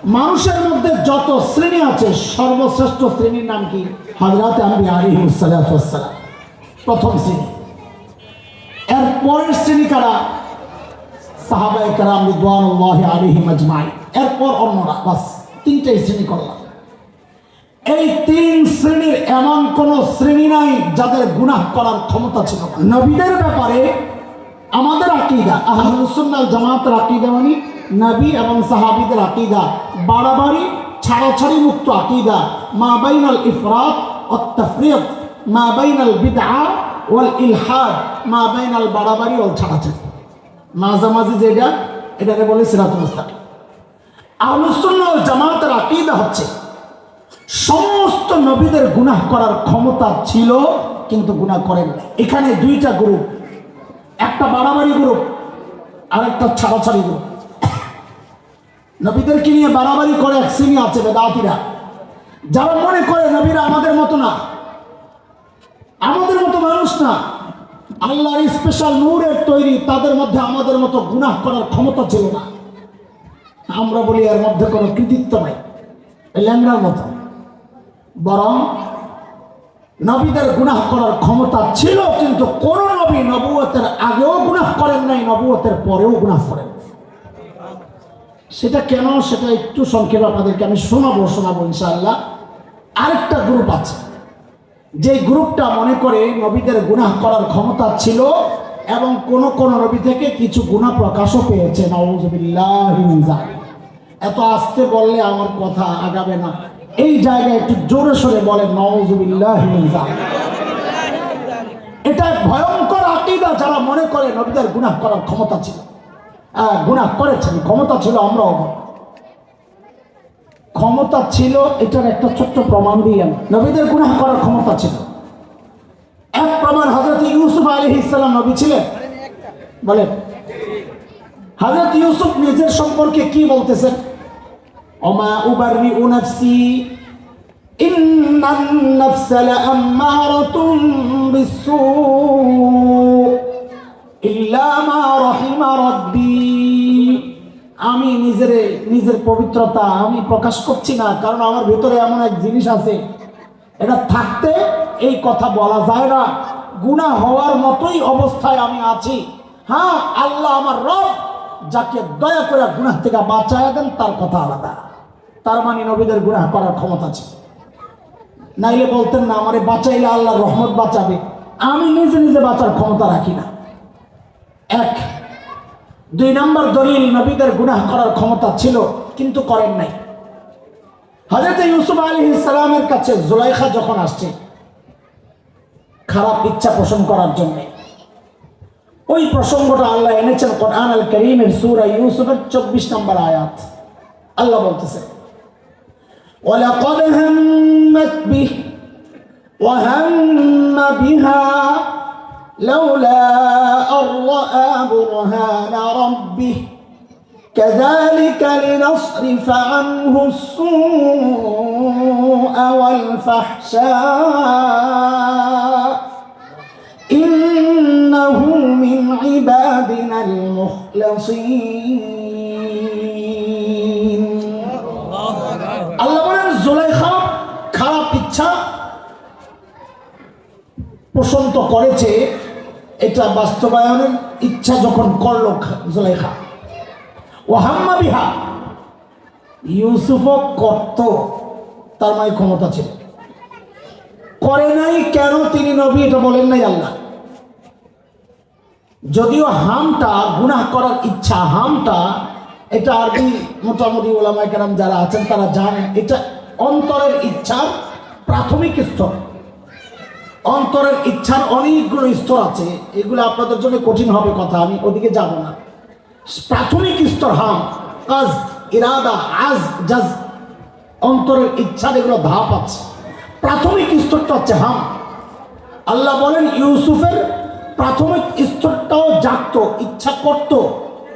মানুষের মধ্যে যত শ্রেণী আছে সর্বশ্রেষ্ঠ শ্রেণীর নাম কি? হযরত আম্বিয়া আলাইহিস সালাতু ওয়াস সালাম, প্রথম শ্রেণী। এর পরের শ্রেণী কারা? সাহাবায়ে কেরাম রিদওয়ানুল্লাহি আলাইহিম আজমাইন। এরপর অন্যরা। বাস তিনটাই শ্রেণী করলাম। এই তিন শ্রেণীর এমন কোন শ্রেণী নাই যাদের গুনাহ করার ক্ষমতা ছিল না। নবীদের ব্যাপারে আমাদের আকীদা, আহলুস সুন্নাহ জামাতের আকীদা মানে নবী এবং সাহাবীদের আকীদা বাড়াবাড়ি ছাড়াছাড়ি মুক্ত আকীদা, মা বাইনাল ইফরাত ওয়াত তাফরিদ, মা বাইনাল বিদআ ওয়াল ইলহাদ, মা বাইনাল বাড়াবাড়ি ওয়াল ছাড়াছাড়ি, মাঝামাঝি যেটা, এটাকে বলে সিরাতুল মুস্তাকিম। আহলুস সুন্নাহ ওয়াল জামাতের আকীদা হচ্ছে সমস্ত নবীদের গুনাহ করার ক্ষমতা ছিল কিন্তু গুনাহ করেন না। এখানে দুইটা গ্রুপ, একটা বাড়াবাড়ি গ্রুপ আর একটা ছাড়াছাড়ি গ্রুপ। নবীদেরকে নিয়ে বাড়াবাড়ি করে এক শ্রেণী আছে বেদাতীরা, যারা মনে করে নবীরা আমাদের মতো না, আমাদের মতো মানুষ না, আল্লাহর স্পেশাল নূরের তৈরি, তাদের মধ্যে আমাদের মতো গুনাহ করার ক্ষমতা ছিল না। আমরা বলি এর মধ্যে কোনো কৃতিত্ব নাই, ল্যাংড়ার মতো। বরং নবীদের গুনাহ করার ক্ষমতা ছিল, কিন্তু কোন নবী নবুয়তের আগেও গুনাহ করেন নাই, নবুয়তের পরেও গুনাহ করেন। সেটা কেন, সেটা একটু সংক্ষেপে আপনাদেরকে আমি শোনাবো ইনশাআল্লাহ। আরেকটা গ্রুপ আছে, যে গ্রুপটা মনে করে নবীদের গুনাহ করার ক্ষমতা ছিল এবং কোন কোন নবী থেকে কিছু গুনাহ প্রকাশও পেয়েছে। নাউযুবিল্লাহি মিন যালিক। এত আস্তে বললে আমার কথা আগাবে না, এই জায়গায় একটু জোরে সোরে বলেন নাউযুবিল্লাহি মিন যালিক। এটা ভয়ঙ্কর আকীদা, যারা মনে করে নবীদের গুনাহ করার ক্ষমতা ছিল। গুনাহ করেছেন, ক্ষমতা ছিল, আমরাও ক্ষমতা ছিল। এটার একটা ছোট্ট প্রমাণ দিয়ে নবীদের গুনাহ করার ক্ষমতা ছিল। এক প্রমাণ, হযরত ইউসুফ আলাইহিস সালাম নবী ছিলেন। বলেন, হযরত ইউসুফ নিজের সম্পর্কে কি বলতেছেন? ওমা উবাররিউ নাফসি ইন্নান নাফসা লাআম্মারাতুম বিসসূ ইল্লা মা রাহিমা রাব্বি। আমি নিজের পবিত্রতা আমি প্রকাশ করছি না, কারণ আমার ভিতরে এমন এক জিনিস আছে, এটা থাকতে এই কথা বলা যায় না। গুনাহ হওয়ার মতোই অবস্থায় আমি আছি। হ্যাঁ, আল্লাহ আমার রব, যাকে দয়া করে গুনাহ থেকে বাঁচায় দেন, তার কথা আলাদা। তার মানে নবীদের গুনাহ করার ক্ষমতা ছিল। নাইলে বলতেন না আমারে বাঁচাইলে আল্লাহর রহমত বাঁচাবে। আমি নিজে বাঁচার ক্ষমতা রাখি না। এক। দুই নম্বর দলিল, নবীদের গুনাহ করার ক্ষমতা ছিল কিন্তু করেন নাই। হযরত ইউসুফ আলাইহিস সালামের কাছে জুলাইখা যখন আসছে খারাপ ইচ্ছা পোষণ করার জন্য, ওই প্রসঙ্গটা আল্লাহ এনেছেন কোরআন আল কারীমের সূরা ইউসুফের 24 নম্বর আয়াত। আল্লাহ বলতেছেন, ওয়ালাকাদ হাম্মাত বিহি ওয়া হাম্মা বিহা লাউলা আন রাআ বুরহানা রাব্বিহি কাযালিকা লিনাসরিফা আনহু السوء والفحشاء ইন্নাহু মিন ইবাদিনাল মুখলাসিন। আল্লাহ বলেন, জুলাইখা খারাপ ইচ্ছা পোষণ তো করেছে, এটা বাস্তবায়নের ইচ্ছা যখন করল জুলাইখা, ওয়াহাম্মা বিহা, ইউসুফও করত, তার মানে ক্ষমতা ছিল। করে নাই কেন? তিনি নবী, এটা বলেন নাই আল্লাহ। যদিও হামটা গুনাহ করার ইচ্ছা, হামটা এটা আরবি মোটামুটি ওলামায়ে কেরাম যারা আছেন তারা জানেন, এটা অন্তরের ইচ্ছার প্রাথমিক স্তর। অন্তরের ইচ্ছার অনেকগুলো স্তর আছে, এগুলো আপনাদের জন্য কঠিন হবে কথা, আমি ওদিকে যাব না। প্রাথমিক স্তর হাম, কাজ, ইরাদা, আজ, জাজ, অন্তরের ইচ্ছার এগুলো ধাপ আছে। প্রাথমিক স্তরটা হচ্ছে হাম। আল্লাহ বলেন ইউসুফের প্রাথমিক স্তরটাও জাগত, ইচ্ছা করত,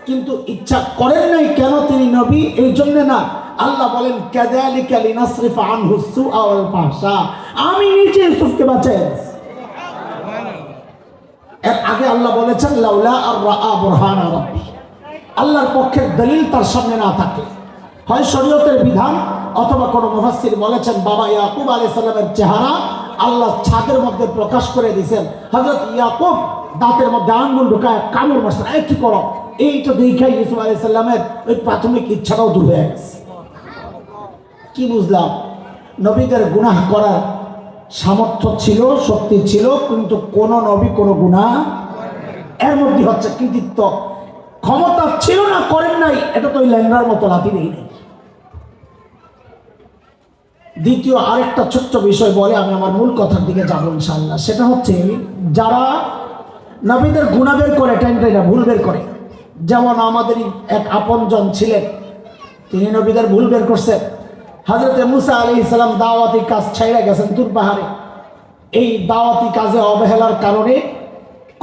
কিন্তু ইচ্ছা করেন নাই কেন? তিনি নবী, এই জন্য না। আল্লাহ বলেন, কাযালিকা লিনাসরিফা আনহু السوء والفحشاء, আমি নিজে ইউসুফকে বাঁচাই। এর আগে আল্লাহ বলেছেন, লাউলা আর রাআ বুরহানা রাব্বি, আল্লাহর পক্ষের দলিল তার সামনে না থাকে, হয় শরীয়তের বিধান, অথবা কোনো মুফাসসির বলেছেন বাবা ইয়াকুব আলাইহিস সালামের চেহারা আল্লাহ ছাদের মধ্যে প্রকাশ করে দিয়েছেন। হযরত ইয়াকুব দাঁতের মধ্যে আঙ্গুল ঢুকায় কামড় মারছেন, এই কি করো, এইটা দেখাই ইউসুফ আলাইহিস সালামের ওই প্রাথমিক ইচ্ছাটাও দূর হয়ে গেছে। কি বুঝলাম? নবীদের গুনাহ করার সামর্থ্য ছিল, শক্তি ছিল, কিন্তু কোন নবী কোন গুনাহ, এর মধ্যে হচ্ছে কৃতিত্ব। ক্ষমতা ছিল না, করেন নাই, এটা তো ওই ল্যাংড়ার মতো লাথি নেই। দ্বিতীয় আরেকটা ছোট্ট বিষয় বলে আমি আমার মূল কথার দিকে যাবো ইনশাআল্লাহ। সেটা হচ্ছে যারা নবীদের গুনাহ বের করে, টাইনা ভুল বের করে, যেমন আমাদেরই এক আপনজন ছিলেন, তিনি নবীদের ভুল বের করছেন। হযরত মুসা আলাইহিস সালাম দাওয়াতি কাজ ছাইড়া গেছেন তুর পাহাড়ে। এই দাওয়াতি কাজে অবহেলার কারণে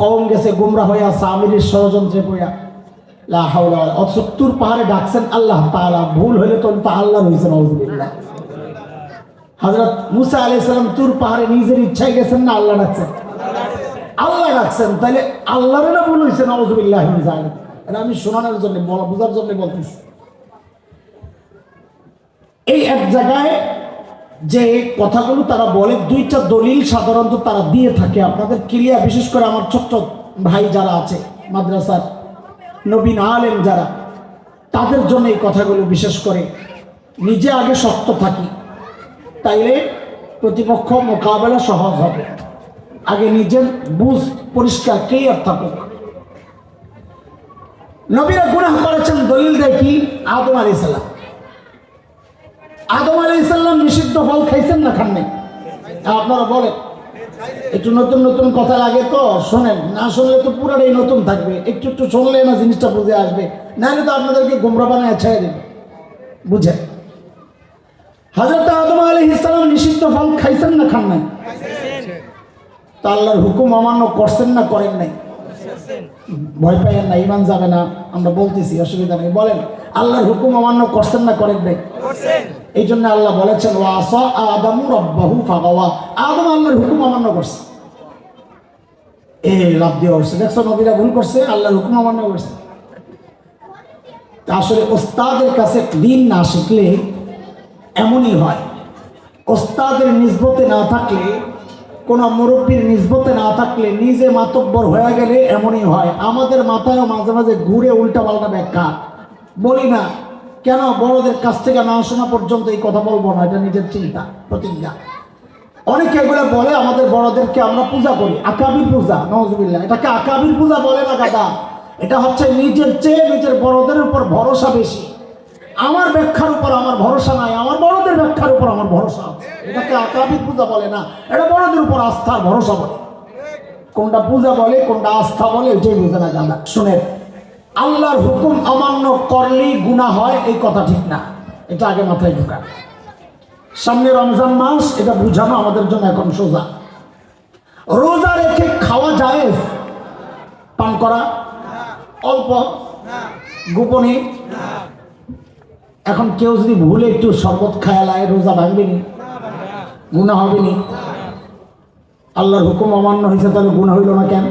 কওম গেছে গোমরা হইয়া, সামিরের ষড়যন্ত্রে পড়িয়া। লা হাওলা ওয়ালা, অথচ তুর পাহাড়ে ডাকছেন আল্লাহ তাআলা, ভুল হইলে তো আল্লাহ হইছে, নাউযুবিল্লাহ। হযরত মুসা আলাইহিস সালাম তুর পাহাড়ে নিজের ইচ্ছায় গেছেন না আল্লাহ ডাকছেন? আল্লাহ ডাকছেন, তাহলে আল্লাহর না ভুল হইছে, নাউযুবিল্লাহ মিন যালিক। এটা আমি শোনানোর জন্য, বোঝার জন্য বলতেছি। এই এক জায়গায় যে কথাগুলো তারা বলে, দুইটা দলিল সাধারণত তারা দিয়ে থাকে আপনাদের ক্লিয়ার, বিশেষ করে আমার ছোট্ট ভাই যারা আছে মাদ্রাসার নবীন আলেম যারা, তাদের জন্য এই কথাগুলো বিশেষ করে। নিজে আগে শক্ত থাকি, তাইলে প্রতিপক্ষ মোকাবেলা সহজ হবে। আগে নিজের বুঝ পরিষ্কার ক্লিয়ার থাকুক। নবীরা গুনাহ করেছেন, দলিল দেয় কি? আদম আলাইহিস সালাম। আদম আলাইহিস সালাম নিষিদ্ধ ফল খাইছেন না খান নাই? আপনারা বলেন, একটু নতুন নতুন কথা লাগে তো শোনেন, না শুনলে তো পুরাটাই নতুন থাকবে, একটু একটু শুনলে না জিনিসটা বুঝে আসবে, নাহলে তো আপনাদেরকে গোমরা বানায় ছেড়ে দেবে। বুঝেন? হযরত আদম আলাইহিস সালাম নিষিদ্ধ ফল খাইছেন না খান নাই? তা আল্লাহর হুকুম অমান্য করছেন না করেন নাই? ভয় পাইয়েন না, ঈমান যাবে না, আমরা বলতেছি, অসুবিধা নেই। বলেন, আল্লাহর হুকুম অমান্য করছেন না করেন নাই? এই জন্য আল্লাহ বলেছেন ওয়াসা আদামু রাব্বাহু ফাগাওয়া, আদম আল্লাহর হুকুম অমান্য করছে, লাভ দিয়ে করছে। দেখছো নবীরা ভুল করছে, আল্লাহর হুকুম অমান্য করছে। আসলে ওস্তাদের কাছে দিন না শিখলে এমনই হয়। ওস্তাদের নিসবতে না থাকলে, কোনো মুরব্বীর নিসবতে না থাকলে, নিজে মাতব্বর হয়ে গেলে এমনই হয়। আমাদের মাথায়ও মাঝে মাঝে ঘুরে উল্টা পাল্টা ব্যাখ্যা বলি না কেন? বড়দের কাছ থেকে না শোনা পর্যন্ত এই কথা বলবো না, এটা নিজের চিন্তা প্রতিজ্ঞা। অনেকে এগুলো বলে আমাদের বড়দেরকে আমরা পূজা করি, আকাবির পূজা, নাউযুবিল্লাহ। এটাকে আকাবির পূজা বলে না গাদা, এটা হচ্ছে নিজের চেয়ে নিজের বড়দের উপর ভরসা বেশি। আমার ব্যাখ্যার উপর আমার ভরসা নাই, আমার বড়দের ব্যাখ্যার উপর আমার ভরসা আছে। এটাকে আকাবির পূজা বলে না, এটা বড়দের উপর আস্থার ভরসা বলে। কোনটা পূজা বলে কোনটা আস্থা বলে এটাই বুঝে না গাদা। শুনে, আল্লাহর হুকুম অমান্য করলেই গুনাহ হয়, এই কথা ঠিক না, এটা আগে মাথায় ঢোকা। সামনে রমজান মাস, এটা বুঝানো আমাদের জন্য এখন সোজা। রোজা রেখে খাওয়া যায়, পান করা অল্প গোপনে। এখন কেউ যদি ভুলে একটু শরবত খায়ালায়, রোজা ভাঙবেনি, গুনাহ হবেনি। আল্লাহর হুকুম অমান্য হয়েছে, তাহলে গুনাহ হইল না কেন?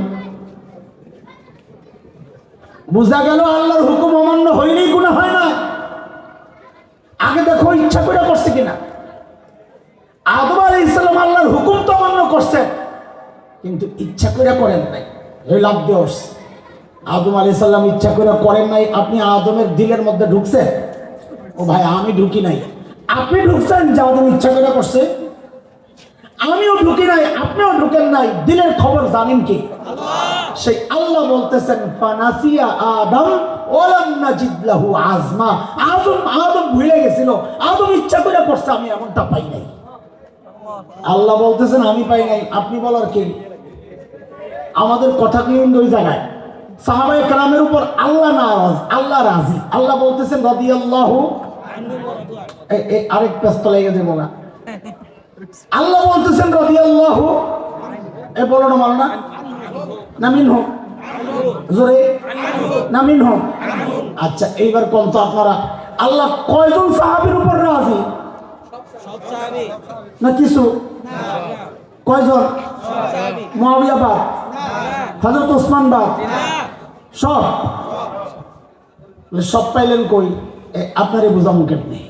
বুঝা গেল আল্লাহর হুকুম অমান্য হইলেই গুনাহ হয় না। আগে দেখো ইচ্ছা করে করছে কিনা। আদম আলাইহিস সালাম আল্লাহর হুকুম তো অমান্য করছেন, কিন্তু ইচ্ছা করে করেন নাই, এই লাভ দোষ। আদম আলাইহিস সালাম ইচ্ছা করে করেন নাই, আপনি আদমের দিলের মধ্যে ঢুকছেন? ও ভাই, আমি ঢুকি নাই, আপনি ঢুকছেন যে আদম ইচ্ছা করে করছে। আমিও ঢুকি নাই, আপনিও ঢুকেন নাই, দিলের খবর জানেন কি? সেই আল্লাহ বলতেছেন ফানাসিয়া আদম ওয়ালাম নাজিদ লাহু আজমা। আদম ভুলে গেছিল, আদম ইচ্ছা করে করছে, আমি এমনটা পাই নাই। আল্লাহ বলতেছেন আমি পাই নাই, আপনি বলার কি? আমাদের কথা কি ওই জায়গায়? সাহাবায়ে কেরামের উপর আল্লাহ নারাজ, আল্লাহ রাজি। আল্লাহ বলতেছেন রাদিয়াল্লাহু আরেক ব্যস্ত লেগে যাবো না। আল্লাহ বলতেছেন রাদিয়াল্লাহু, বলো না, মানো না মিনহু, জোরে না মিনহু। আচ্ছা, এইবার কোন তো আপনারা, আল্লাহ কয়জন সাহাবীর উপর রাজি? না কিছু? কয়জন? মুআবিয়া বাদ, হযরত ওসমান বাদ, সব? সব পাইলেন কই? আপনারে বোঝাবো কেমনি?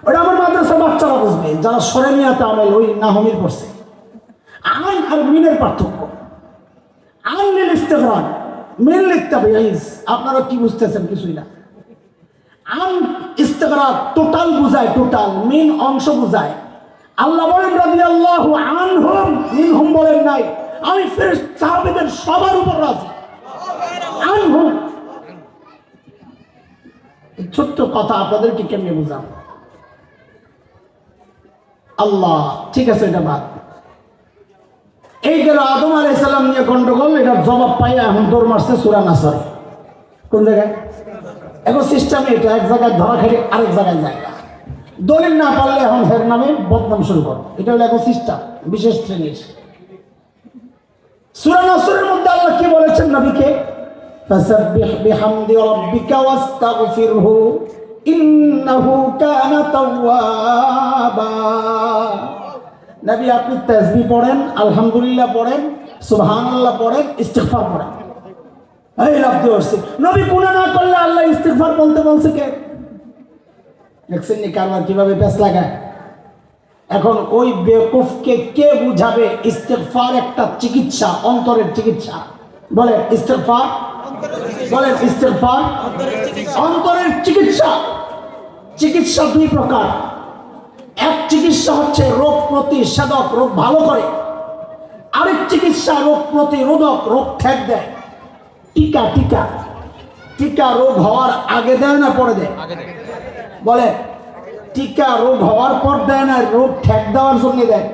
ওটা আমার মাদ্রাসার বাচ্চারা বুঝবে, যারা সরেমিয়াতে আমেল ওই নাহমির পড়ছে। আইন আর মিনের পার্থক্য, আইন মিল ইস্তেগরাক, মিল লিখতে হবে। আপনারা কি বুঝতেছেন? কিছুই না। আইন ইস্তেগরাক টোটাল বুঝায়, টোটাল। মিন অংশ বুঝায়। আল্লাহ বলেন রাদিয়াল্লাহু আনহুম, মিনহুম বলেন নাই। আমি ফেরেশতা সাহাবীদের সবার উপর রাজি। আনহুম, ছোট্ট কথা আপনাদেরকে কেমনে বুঝাবো? আল্লাহ, ঠিক আছে, এটা বাদ। এই গেল আদম আলাইহিস সালাম নিয়ে গন্ডগোল, এটার জবাব পাইয়া এখন দৌড় মারছে সূরা নাসর। কোন জায়গায়? এখন সিস্টেম এটা, এক জায়গায় ধরা খেলে আরেক জায়গায় যায়। দলিল না পারলে এখন হের নামে বদনাম শুরু করো। এটা হলো এখন সিস্টেম, বিশেষ শ্রেণীর। সূরা নাসরের মধ্যে আল্লাহ কি বলেছেন নবীকে? ফাসাব্বিহ বিহামদি রাব্বিকা ওয়াস্তাগফিরহু ইন্নাহু কানা তাওয়াবা। নবী, আপনি তাসবিহ পড়েন, আলহামদুলিল্লাহ পড়েন, সুবহানাল্লাহ পড়েন, ইস্তিগফার পড়েন। এই লাভ দিয়েছে। নবী গুনাহ না করলে আল্লাহ ইস্তিগফার বলতে বলছে কে? দেখছেন নি কারবার কিভাবে পেছ লাগায়? এখন ওই বেকুফকে কে বুঝাবে ইস্তিগফার একটা চিকিৎসা, অন্তরের চিকিৎসা? বলে ইস্তিগফার, বলেন ইস্তিগফার অন্তরের চিকিৎসা। চিকিৎসা দুই প্রকার। এক চিকিৎসা হচ্ছে রোগ প্রতিষেধক, রোগ ভালো করে। আরেক চিকিৎসা রোগ প্রতিরোধক, রোগ ঠেক দেয়। টিকা, টিকা টিকা রোগ হওয়ার আগে দেয় না পরে দেয়? বলে টিকা রোগ হওয়ার পর দেয় না, রোগ ঠেক দেওয়ার জন্য দেয়।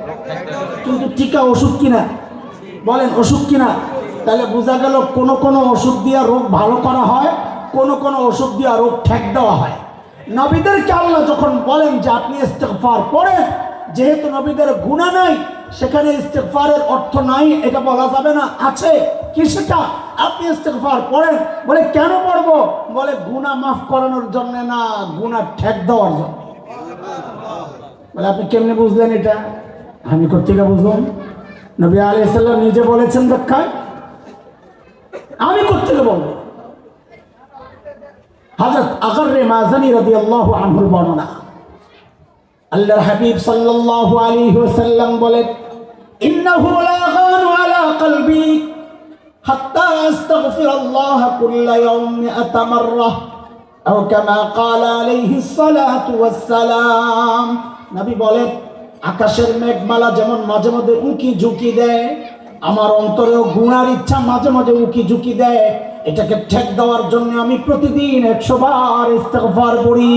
কিন্তু টিকা ওষুধ কিনা? বলেন ওষুধ কিনা? তাহলে বোঝা গেল কোন কোন ওষুধ দিয়ে রোগ ভালো করা হয়, কোন কোন ওষুধ দিয়ে রোগ ঠেক দেওয়া হয়। নবীদেরকে আল্লাহ যখন বলেন যে আপনি ইস্তিগফার পড়েন, যেহেতু নবীদের গুনাহ নাই, সেখানে ইস্তিগফারের অর্থ নাই এটা বলা যাবে না। আছে কি সেটা? আপনি ইস্তিগফার পড়েন। বলে কেন পড়বো? বলে গুনাহ মাফ করানোর জন্য না, গুনাহ ঠেক দেওয়ার জন্য। বলে আপনি কেমনে বুঝলেন এটা? আমি কোত্থেকে বুঝলাম? নবী আলাইহিস সালাম নিজে বলেছেন ব্যাখ্যায়, আমি কোত্থেকে বলবো? হযরত আগর মাযানি রাদিয়াল্লাহু আনহুর বর্ণনা। আল্লাহর হাবিব সাল্লাল্লাহু আলাইহি ওয়াসাল্লাম বলেন, ইন্নাহু লা ইয়াগানু আলা কলবি হাত্তা আস্তাগফিরাল্লাহ কুল্লা ইয়াউম মিআতা মাররা আও কামা ক্বালা আলাইহিস সালাতু ওয়াস সালাম। নবী বলেন, আকাশের মেঘমালা যেমন মাঝে মাঝে উকি ঝুঁকি দেয়, আমার অন্তরেও গুনার ইচ্ছা মাঝে মাঝে উকি ঝুঁকি দেয়। এটাকে ঠেক দেওয়ার জন্য আমি প্রতিদিন 100 বার ইস্তিগফার পড়ি।